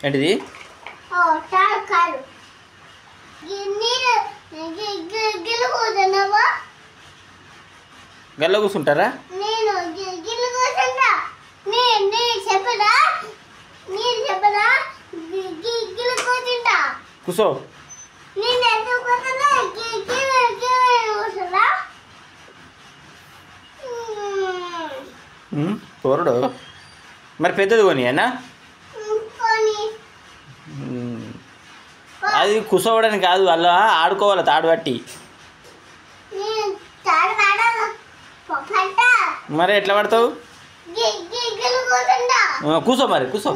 ఏంటిది? గల్ల కూర్చుంటారా? కూసో. పోరడు మరి పెద్దది కొని అన్నా అది కూర్చోవడానికి కాదు, అలా ఆడుకోవాలి తాడు పట్టి. మరి ఎట్లా పడతావు? కూసో మరి కూసో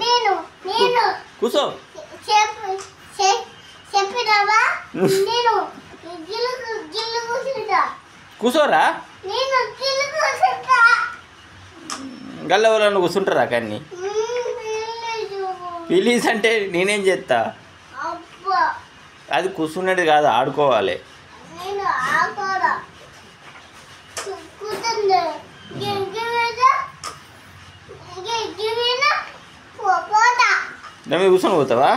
కూసో. కూసోరా గల్ల ఎవరన్నా కూర్చుంటారా? కానీ ప్లీజ్ అంటే నేనేం చేస్తా? అది కూర్చున్నది కాదు, ఆడుకోవాలి. దాని కూర్చొని పోతావా?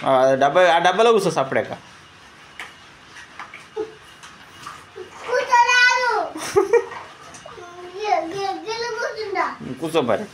ఆ డబ్బాలో కూర్చో సపరేక. కూర్చో మరి.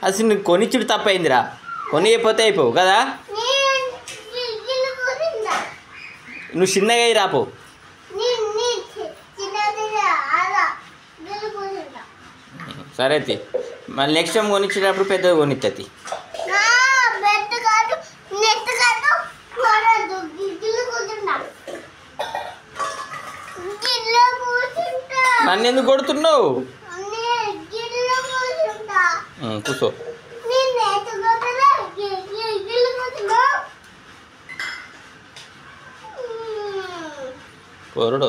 అసలు నీకు కొనిచ్చుడు తప్పైందిరా. కొనియకపోతే అయిపోవు కదా. నువ్వు చిన్నగా అయి రాపో. సరే తి మళ్ళీ నెక్స్ట్ టైం కొనిచ్చేటప్పుడు పెద్దగా కొనిస్తుంది. నన్ను ఎందుకు కొడుతున్నావు? కూర్చో. పోరడు